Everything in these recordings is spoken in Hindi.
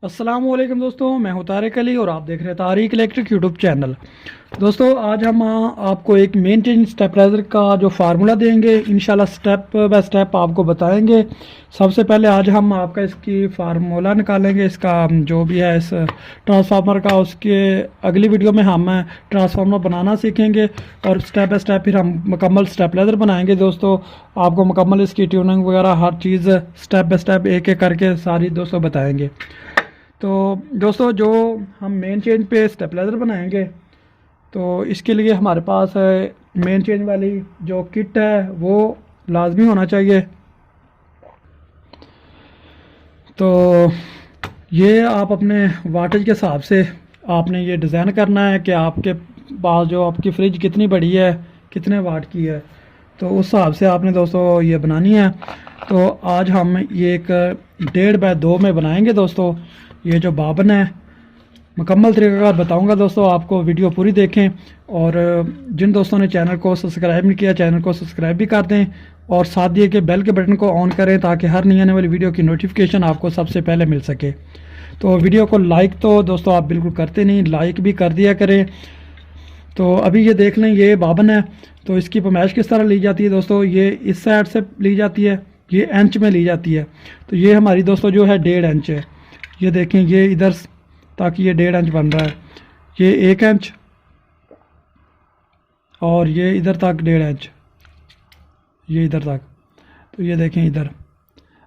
अस्सलामुअलैकुम दोस्तों, मैं हूं तारिक अली और आप देख रहे हैं तारिक इलेक्ट्रिक यूट्यूब चैनल। दोस्तों आज हम आपको एक मेन चेंज स्टेबलाइजर का जो फार्मूला देंगे, इंशाल्लाह स्टेप बाय स्टेप आपको बताएंगे। सबसे पहले आज हम आपका इसकी फार्मूला निकालेंगे, इसका जो भी है इस ट्रांसफार्मर का। उसके अगली वीडियो में हम ट्रांसफार्मर बनाना सीखेंगे और स्टेप बाय स्टेप फिर हम मुकम्मल स्टेबलाइजर बनाएंगे। दोस्तों आपको मुकम्मल इसकी ट्यूनिंग वगैरह हर चीज़ स्टेप बाय स्टेप एक एक करके सारी दोस्तों बताएंगे। तो दोस्तों जो हम मेन चेंज पे स्टेबलाइज़र बनाएंगे, तो इसके लिए हमारे पास मेन चेंज वाली जो किट है वो लाजमी होना चाहिए। तो ये आप अपने वाटेज के हिसाब से आपने ये डिज़ाइन करना है कि आपके पास जो आपकी फ्रिज कितनी बड़ी है, कितने वाट की है, तो उस हिसाब से आपने दोस्तों ये बनानी है। तो आज हम ये एक 1.5 बाय 2 में बनाएंगे दोस्तों। ये जो बाबन है मुकम्मल तरीक़ाकार बताऊंगा दोस्तों, आपको वीडियो पूरी देखें। और जिन दोस्तों ने चैनल को सब्सक्राइब नहीं किया, चैनल को सब्सक्राइब भी कर दें और साथ दिए के बेल के बटन को ऑन करें ताकि हर नई आने वाली वीडियो की नोटिफिकेशन आपको सबसे पहले मिल सके। तो वीडियो को लाइक तो दोस्तों आप बिल्कुल करते नहीं, लाइक भी कर दिया करें। तो अभी ये देख लें, ये बाबन है। तो इसकी पैमाइश किस तरह ली जाती है दोस्तों, ये इस साइड से ली जाती है, ये इंच में ली जाती है। तो ये हमारी दोस्तों जो है 1.5 इंच है। ये देखें, ये इधर ताकि ये 1.5 इंच बन रहा है, ये 1 इंच और ये इधर तक 1.5 इंच, ये इधर तक। तो ये देखें, इधर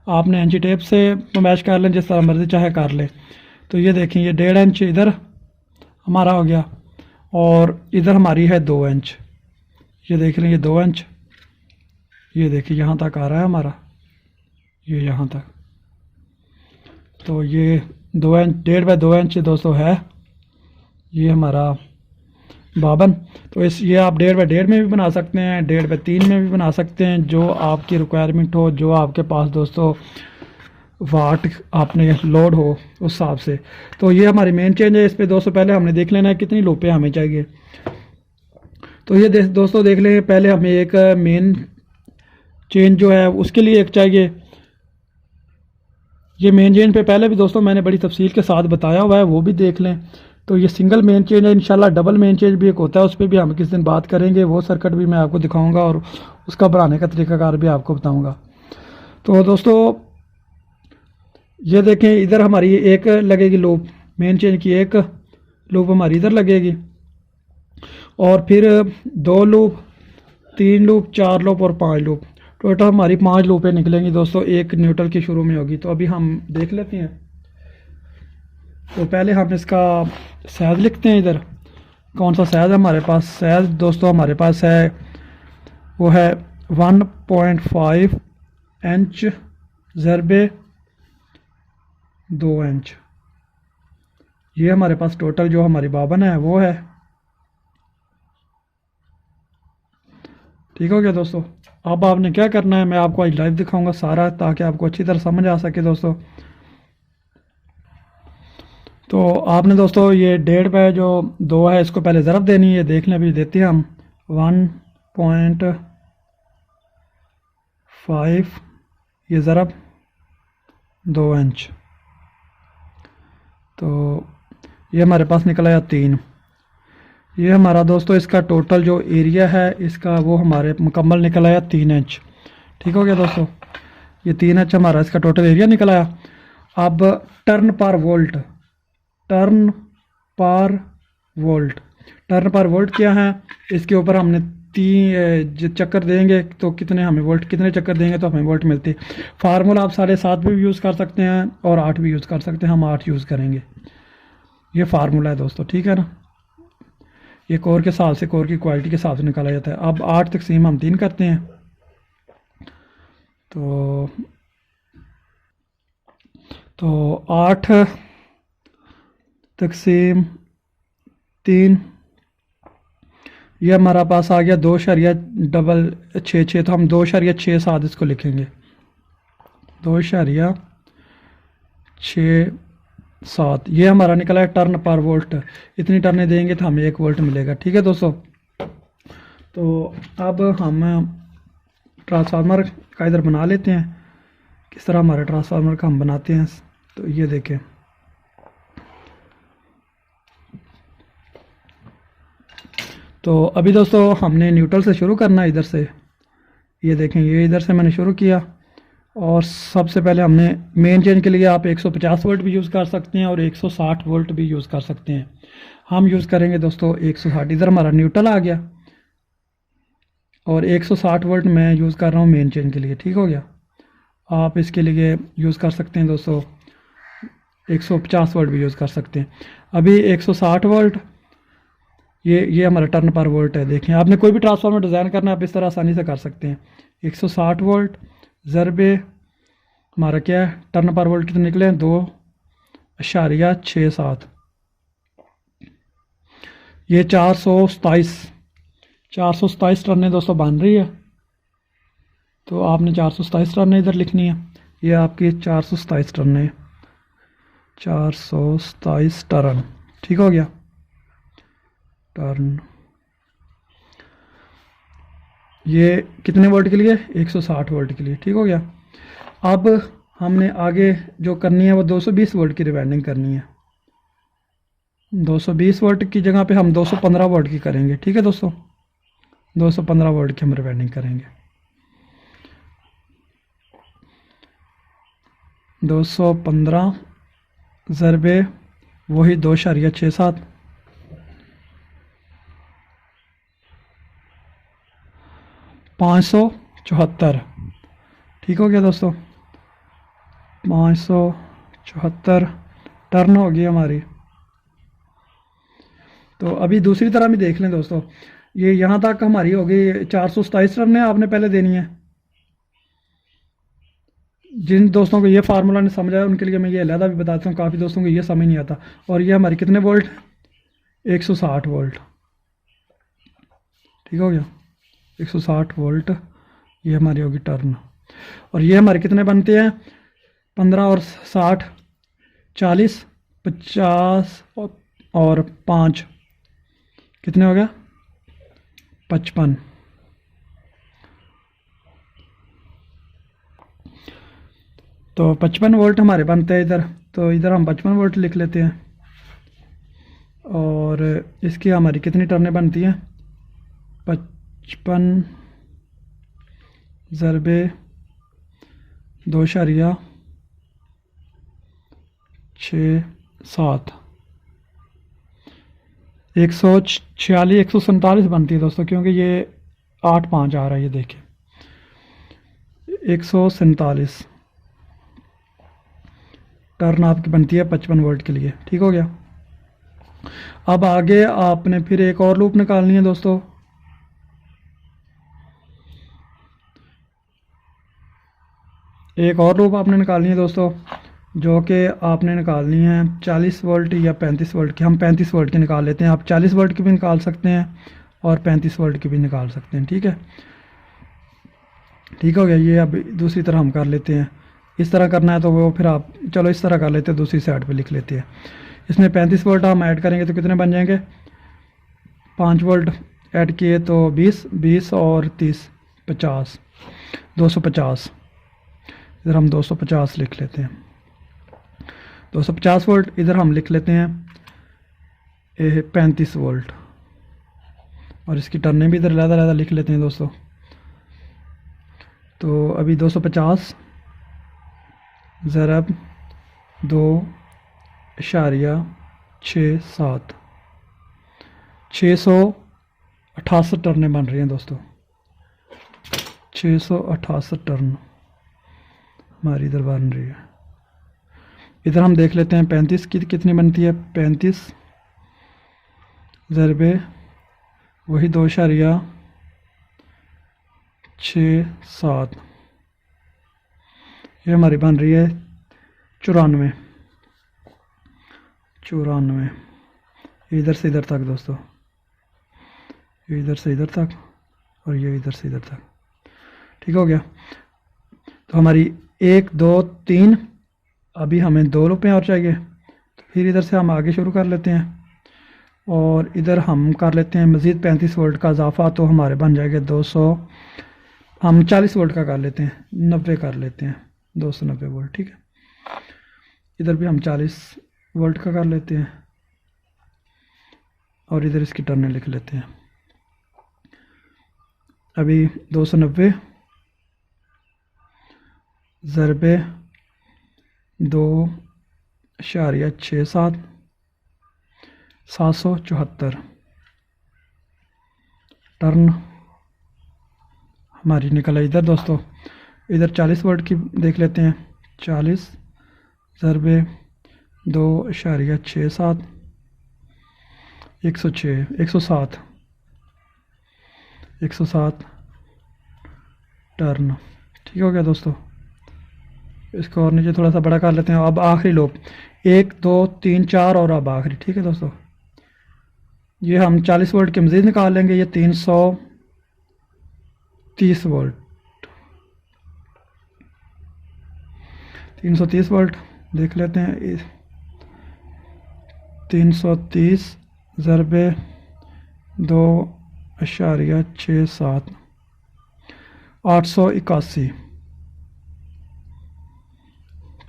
आपने इंची टेप से मैच कर लें, जिस तरह मर्ज़ी चाहे कर लें। तो ये देखें, ये 1.5 इंच इधर हमारा हो गया और इधर हमारी है 2 इंच। ये देख लें, ये 2 इंच, ये देखिए यहाँ तक आ रहा है हमारा, ये यहाँ तक। तो ये 2 इंच, 1.5 बाय 2 इंच दोस्तों है ये हमारा बाबन। तो ये आप 1.5 बाय 1.5 में भी बना सकते हैं, 1.5 बाय 3 में भी बना सकते हैं, जो आपकी रिक्वायरमेंट हो, जो आपके पास दोस्तों वाट आपने लोड हो उस हिसाब से। तो ये हमारी मेन चेंज है। इस पे दोस्तों पहले हमने देख लेना है कितनी लूपें हमें चाहिए। तो ये दोस्तों देख लें, पहले हमें एक मेन चेंज जो है उसके लिए एक चाहिए। ये मेन चेंज पे पहले भी दोस्तों मैंने बड़ी तफसील के साथ बताया हुआ है, वो भी देख लें। तो ये सिंगल मेन चेंज है, इंशाल्लाह डबल मेन चेंज भी एक होता है, उस पर भी हम किस दिन बात करेंगे। वो सर्किट भी मैं आपको दिखाऊंगा और उसका बनाने का तरीकाकार भी आपको बताऊंगा। तो दोस्तों ये देखें, इधर हमारी एक लगेगी लूप, मेन चेंज की एक लूप हमारी इधर लगेगी और फिर 2 लूप, 3 लूप, 4 लूप और 5 लूप। टोटल हमारी 5 लूपें निकलेंगी दोस्तों, एक न्यूट्रल की शुरू में होगी। तो अभी हम देख लेते हैं। तो पहले हम इसका साइज़ लिखते हैं। इधर कौन सा साइज़ है हमारे पास, साइज़ दोस्तों हमारे पास है वो है 1.5 इंच ज़रबे 2 इंच। ये हमारे पास टोटल जो हमारी बाबन है वो है। ठीक हो गया दोस्तों। अब आपने क्या करना है, मैं आपको आज लाइव दिखाऊंगा सारा, ताकि आपको अच्छी तरह समझ आ सके दोस्तों। तो आपने दोस्तों ये 1.5 बाय जो 2 है इसको पहले ज़रब देनी है। देख लें, अभी देते हैं हम 1.5 ये ज़रब 2 इंच। तो ये हमारे पास निकला या 3। ये हमारा दोस्तों इसका टोटल जो एरिया है इसका वो हमारे मुकम्मल निकल आया 3 इंच। ठीक हो गया दोस्तों, ये 3 इंच हमारा इसका टोटल एरिया निकल आया। अब टर्न पर वोल्ट, टर्न पर वोल्ट, टर्न पर वोल्ट क्या है, इसके ऊपर हमने 3 चक्कर देंगे तो कितने हमें वोल्ट, कितने चक्कर देंगे तो हमें वोल्ट मिलते। फार्मूला आप 7.5 भी यूज़ कर सकते हैं और 8 भी यूज़ कर सकते हैं, हम 8 यूज़ करेंगे। ये फार्मूला है दोस्तों, ठीक है ना। ये कोर के हिसाब से, कोर की क्वालिटी के हिसाब से निकाला जाता है। अब 8 तकसीम हम 3 करते हैं। तो 8 तकसीम 3, ये हमारा पास आ गया 2.66। तो हम 2.67 इसको लिखेंगे, 2.67। ये हमारा निकला है टर्न पर वोल्ट। इतनी टर्नें देंगे तो हमें 1 वोल्ट मिलेगा। ठीक है दोस्तों। तो अब हम ट्रांसफार्मर का इधर बना लेते हैं। किस तरह हमारे ट्रांसफार्मर का हम बनाते हैं, तो ये देखें, तो अभी दोस्तों हमने न्यूट्रल से शुरू करना है, इधर से ये देखें, ये इधर से मैंने शुरू किया। और सबसे पहले हमने मेन चेंज के लिए आप 150 वोल्ट भी यूज़ कर सकते हैं और 160 वोल्ट भी यूज़ कर सकते हैं। हम यूज़ करेंगे दोस्तों 160। इधर हमारा न्यूट्रल आ गया और 160 वोल्ट मैं यूज़ कर रहा हूँ मेन चेंज के लिए। ठीक हो गया। आप इसके लिए यूज़ कर सकते हैं दोस्तों 150 वोल्ट भी यूज़ कर सकते हैं। अभी 160 वोल्ट, ये हमारा टर्न पर वोल्ट है। देखें, आपने कोई भी ट्रांसफार्मर डिज़ाइन करना है आप इस तरह आसानी से कर सकते हैं। 160 वोल्ट ज़रबे हमारा क्या है, टर्न पर वोल्ट कितने निकले हैं, 2.67। ये 427 टर्नें दोस्तों बन रही है। तो आपने 427 टर्नें इधर लिखनी है। ये आपकी 427 टर्नें, 427 टर्न। ठीक हो गया, टर्न। ये कितने वोल्ट के लिए, 160 वोल्ट के लिए। ठीक हो गया। अब हमने आगे जो करनी है वो 220 वोल्ट की रिवाइंडिंग करनी है। 220 वोल्ट की जगह पे हम 215 वोल्ट की करेंगे। ठीक है दोस्तों, 215 वोल्ट की हम रिवाइंडिंग करेंगे। 215 ज़रबे वही 2.67, 574। ठीक हो गया दोस्तों, 574 टर्न होगी हमारी। तो अभी दूसरी तरह भी देख लें दोस्तों। ये यहाँ तक हमारी होगी 427 टर्नें आपने पहले देनी है। जिन दोस्तों को ये फार्मूला नहीं समझ आया उनके लिए मैं ये अलहदा भी बताता हूँ, काफ़ी दोस्तों को ये समझ नहीं आता। और ये हमारी कितने वोल्ट, 160 वोल्ट। ठीक हो गया, 160 वोल्ट ये हमारी होगी टर्न। और ये हमारे कितने बनते हैं, 15 और 60 40, 50 और 5 कितने हो गया, 55। तो 55 वोल्ट हमारे बनते हैं इधर। तो इधर हम 55 वोल्ट लिख लेते हैं। और इसकी हमारी कितनी टर्नें बनती हैं, 55 ज़रबे 2.67, 146 147 बनती है दोस्तों, क्योंकि ये 8 5 आ रहा है। ये देखिए 147 टर्न आपकी बनती है 55 वोल्ट के लिए। ठीक हो गया। अब आगे आपने फिर एक और लूप निकालनी है दोस्तों। एक और लूप आपने निकालनी है दोस्तों, जो कि आपने निकालनी है 40 वोल्ट या 35 वोल्ट की। हम 35 वोल्ट की निकाल लेते हैं। आप 40 वोल्ट की भी निकाल सकते हैं और 35 वोल्ट की भी निकाल सकते हैं। ठीक है, ठीक हो गया। ये अब दूसरी तरह हम कर लेते हैं। इस तरह करना है तो वो फिर आप चलो इस तरह कर लेते हैं, दूसरी साइड पे लिख लेते हैं। इसमें 35 वोल्ट हम ऐड करेंगे तो कितने बन जाएंगे, 5 वोल्ट ऐड किए तो 20 और 30 50, 250। इधर हम 250 लिख लेते हैं, 250 वोल्ट। इधर हम लिख लेते हैं 35 वोल्ट। और इसकी टर्नें भी इधर ज़्यादा लिख लेते हैं दोस्तों। तो अभी 250 ज़रब 2.67, 668 टर्नें बन रही हैं दोस्तों। 668 टर्न हमारी इधर बन रही है। इधर हम देख लेते हैं 35 की कितनी बनती है, 35 ज़रबे वही 2.67, ये हमारी बन रही है 94। इधर से इधर तक दोस्तों, ये इधर से इधर तक और ये इधर से इधर तक। ठीक हो गया। तो हमारी 1 2 3, अभी हमें 2 रुपये और चाहिए। तो फिर इधर से हम आगे शुरू कर लेते हैं और इधर हम कर लेते हैं मज़ीद 35 वोल्ट का इजाफा। तो हमारे बन जाएंगे 200, हम 40 वोल्ट का कर लेते हैं, 90 कर लेते हैं, 290 वोल्ट। ठीक है, इधर भी हम 40 वोल्ट का कर लेते हैं और इधर इसकी टर्नें लिख लेते हैं। अभी 290 ज़रबे 2.67 774 टर्न हमारी निकल आई इधर दोस्तों। इधर 40 वोल्ट की देख लेते हैं। 40 ज़रबे 2.67 107 टर्न। ठीक हो गया दोस्तों। इसको और नीचे थोड़ा सा बड़ा कर लेते हैं। अब आखिरी लोप 1 2 3 4 और अब आखिरी। ठीक है दोस्तों, ये हम 40 वोल्ट के मज़ीद निकाल लेंगे। ये 330 वोल्ट 330 वोल्ट देख लेते हैं। 330 ज़रबे 2.67 881।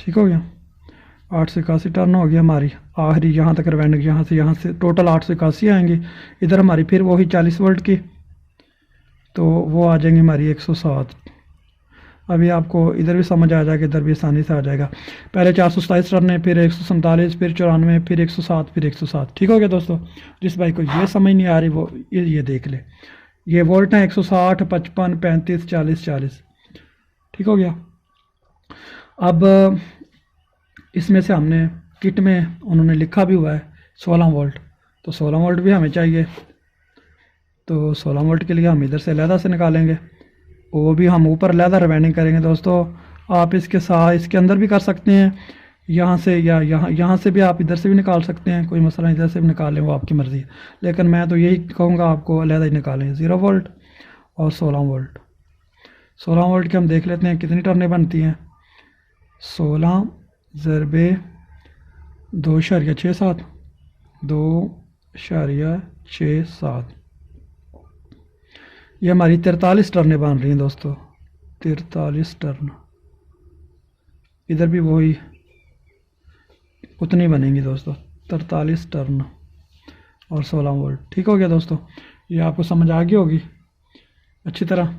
ठीक हो गया, 881 टर्न हो गया हमारी। आखिरी यहाँ तक रवेंडिंग यहाँ से टोटल 881 आएंगी। इधर हमारी फिर वही 40 वोल्ट की, तो वो आ जाएंगी हमारी 107। अभी आपको इधर भी समझ आ जाएगा, इधर भी आसानी से आ जाएगा। पहले 427 टर्न है, फिर 147, फिर 94, फिर 107, फिर 107। ठीक हो गया दोस्तों। जिस भाई को ये समझ नहीं आ रही वो ये देख ले। ये वोल्ट हैं 160, 55, 35, 40, 40। ठीक हो गया। अब इसमें से हमने किट में उन्होंने लिखा भी हुआ है 16 वोल्ट, तो 16 वोल्ट भी हमें चाहिए। तो 16 वोल्ट के लिए हम इधर से अलहदा से निकालेंगे, वो भी हम ऊपर अलहदा रिवाइंडिंग करेंगे दोस्तों। आप इसके साथ इसके अंदर भी कर सकते हैं, यहाँ से या यहाँ से भी आप इधर से भी निकाल सकते हैं, कोई मसला इधर से भी निकालें, वो आपकी मर्ज़ी है। लेकिन मैं तो यही कहूँगा आपको अलहदा ही निकालें। 0 वोल्ट और 16 वोल्ट। 16 वोल्ट की हम देख लेते हैं कितनी टर्नें बनती हैं। 16 ज़रबे 2.67 2.67, ये हमारी 43 टर्नें बन रही हैं दोस्तों। 43 टर्न। इधर भी वही उतनी बनेंगी दोस्तों, 43 टर्न और 16 वोल्ट। ठीक हो गया दोस्तों, ये आपको समझ आ गई होगी अच्छी तरह।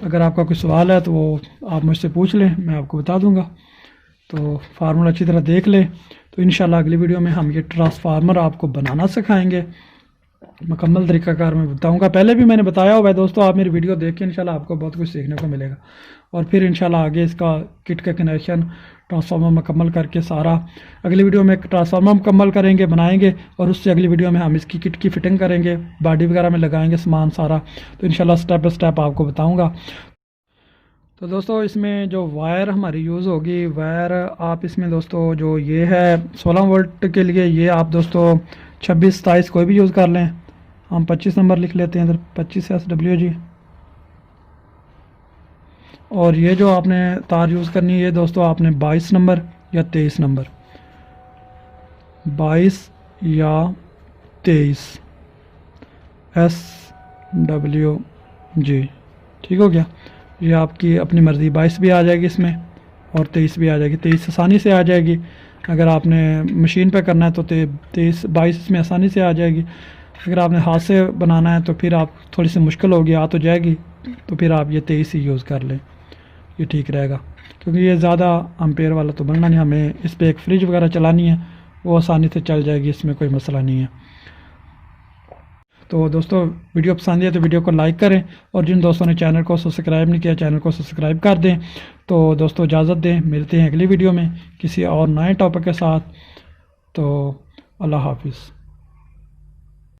अगर आपका कोई सवाल है तो वो आप मुझसे पूछ लें, मैं आपको बता दूंगा। तो फार्मूला अच्छी तरह देख लें, तो इंशाल्लाह अगली वीडियो में हम ये ट्रांसफार्मर आपको बनाना सिखाएंगे। मुकम्मल तरीक़ाकार मैं बताऊंगा। पहले भी मैंने बताया हुआ है दोस्तों, आप मेरी वीडियो देख के इंशाल्लाह आपको बहुत कुछ सीखने को मिलेगा। और फिर इंशाल्लाह आगे इसका किट का कनेक्शन ट्रांसफार्मर मुकम्मल करके सारा अगली वीडियो में ट्रांसफार्मर मुकम्मल करेंगे, बनाएंगे, और उससे अगली वीडियो में हम इसकी किट की फिटिंग करेंगे, बॉडी वगैरह में लगाएंगे सामान सारा। तो इंशाल्लाह स्टेप बाय स्टेप आपको बताऊँगा। तो दोस्तों इसमें जो वायर हमारी यूज़ होगी, वायर आप इसमें दोस्तों जो ये है 16 वोल्ट के लिए, ये आप दोस्तों 26-27 कोई भी यूज़ कर लें। हम 25 नंबर लिख लेते हैं इधर, 25 SWG। और ये जो आपने तार यूज़ करनी है, ये दोस्तों आपने 22 नंबर या 23 नंबर, 22 या 23 SWG। ठीक हो गया, ये आपकी अपनी मर्ज़ी। 22 भी आ जाएगी इसमें और 23 भी आ जाएगी। 23 आसानी से आ जाएगी, अगर आपने मशीन पे करना है तो 22 इसमें आसानी से आ जाएगी। अगर आपने हाथ से बनाना है तो फिर आप थोड़ी सी मुश्किल होगी, आ तो जाएगी, तो फिर आप ये 23 ही यूज़ कर लें, ये ठीक रहेगा। क्योंकि ये ज़्यादा एम्पेयर वाला तो बनना नहीं, हमें इस पर एक फ्रिज वगैरह चलानी है, वो आसानी से चल जाएगी, इसमें कोई मसला नहीं है। तो दोस्तों वीडियो पसंद है तो वीडियो को लाइक करें, और जिन दोस्तों ने चैनल को सब्सक्राइब नहीं किया चैनल को सब्सक्राइब कर दें। तो दोस्तों इजाज़त दें, मिलते हैं अगली वीडियो में किसी और नए टॉपिक के साथ। तो अल्लाह हाफिज़।